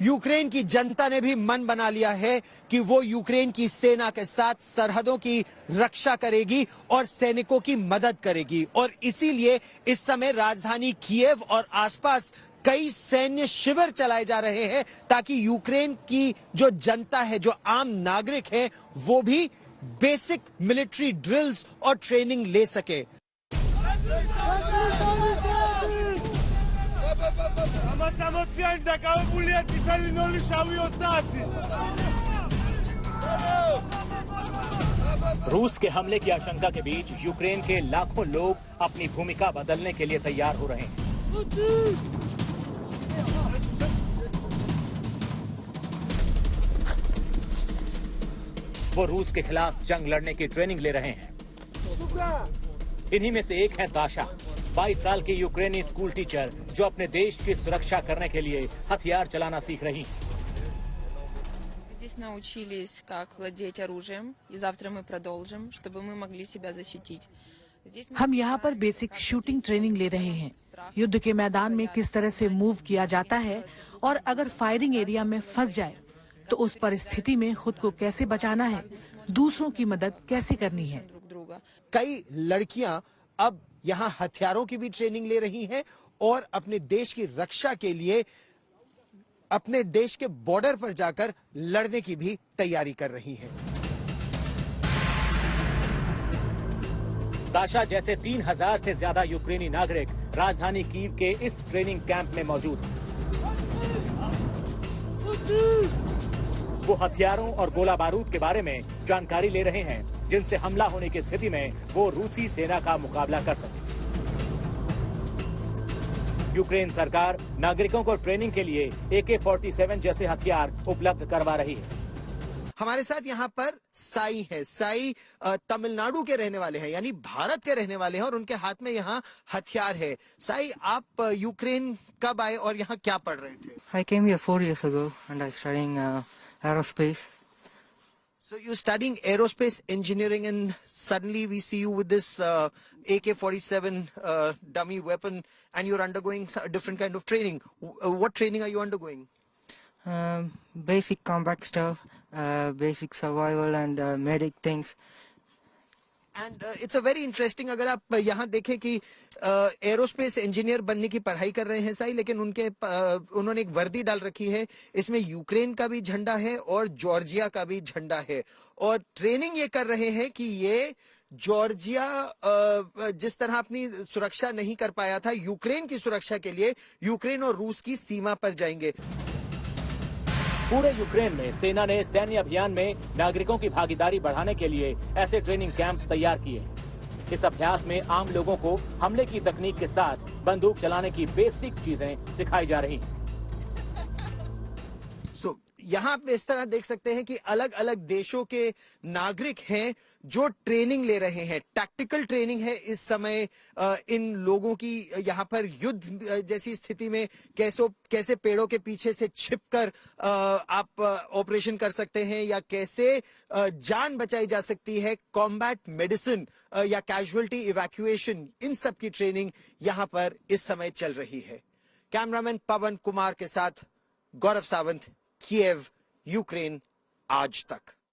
Ukraine की जनता ने भी मन बना लिया है कि वो यूक्रेन की सेना के साथ सरहदों की रक्षा करेगी और सैनिकों की मदद करेगी। और इसीलिए इस समय राजधानी कीव और आसपास कई सैन्य शिविर चलाए जा रहे हैं ताकि यूक्रेन की जो जनता है, जो आम नागरिक है, वो भी बेसिक मिलिट्री ड्रिल्स और ट्रेनिंग ले सके। रूस के हमले की आशंका के बीच यूक्रेन के लाखों लोग अपनी भूमिका बदलने के लिए तैयार हो रहे हैं। वो रूस के खिलाफ जंग लड़ने की ट्रेनिंग ले रहे हैं। इन्हीं में से एक है ताशा, 22 साल की यूक्रेनी स्कूल टीचर जो अपने देश की सुरक्षा करने के लिए हथियार चलाना सीख रही हैं। научились, как владеть оружием, и завтра мы продолжим, чтобы мы могли себя защитить. हम यहाँ पर बेसिक शूटिंग ट्रेनिंग ले रहे हैं। युद्ध के मैदान में किस तरह से मूव किया जाता है और अगर फायरिंग एरिया में फंस जाए तो उस परिस्थिति में खुद को कैसे बचाना है, दूसरों की मदद कैसे करनी है। कई लड़कियां अब यहाँ हथियारों की भी ट्रेनिंग ले रही हैं और अपने देश की रक्षा के लिए अपने देश के बॉर्डर पर जाकर लड़ने की भी तैयारी कर रही हैं। ताशा जैसे 3000 से ज्यादा यूक्रेनी नागरिक राजधानी कीव के इस ट्रेनिंग कैंप में मौजूद हैं। वो हथियारों और गोला बारूद के बारे में जानकारी ले रहे हैं जिनसे हमला होने की स्थिति में वो रूसी सेना का मुकाबला कर सके। यूक्रेन सरकार नागरिकों को ट्रेनिंग के लिए AK-47 जैसे हथियार उपलब्ध करवा रही है। हमारे साथ यहाँ पर साई है। साई तमिलनाडु के रहने वाले हैं, यानी भारत के रहने वाले हैं और उनके हाथ में यहाँ हथियार है। साई, आप यूक्रेन कब आए और यहाँ क्या पढ़ रहे थे? I came here 4 years ago and I studying aerospace. So you're studying aerospace engineering and suddenly we see you with this AK-47 dummy weapon and you're undergoing a different kind of training. What training are you undergoing? Basic combat stuff, basic survival and medic things. And it's a very interesting, अगर आप यहाँ देखें कि aerospace engineer बनने की पढ़ाई कर रहे हैं साई, लेकिन उन्होंने एक वर्दी डाल रखी है, इसमें यूक्रेन का भी झंडा है और जॉर्जिया का भी झंडा है और ट्रेनिंग ये कर रहे हैं कि ये जॉर्जिया जिस तरह अपनी सुरक्षा नहीं कर पाया था, यूक्रेन की सुरक्षा के लिए यूक्रेन और रूस की सीमा पर जाएंगे। पूरे यूक्रेन में सेना ने सैन्य अभियान में नागरिकों की भागीदारी बढ़ाने के लिए ऐसे ट्रेनिंग कैंप्स तैयार किए। इस अभ्यास में आम लोगों को हमले की तकनीक के साथ बंदूक चलाने की बेसिक चीजें सिखाई जा रही हैं। यहाँ आप इस तरह देख सकते हैं कि अलग अलग देशों के नागरिक हैं जो ट्रेनिंग ले रहे हैं। टैक्टिकल ट्रेनिंग है इस समय इन लोगों की। यहाँ पर युद्ध जैसी स्थिति में कैसे पेड़ों के पीछे से छिपकर आप ऑपरेशन कर सकते हैं या कैसे जान बचाई जा सकती है, कॉम्बैट मेडिसिन या कैजुअलिटी इवैक्यूएशन, इन सब की ट्रेनिंग यहाँ पर इस समय चल रही है। कैमरामैन पवन कुमार के साथ गौरव सावंत, कीव, यूक्रेन आज तक।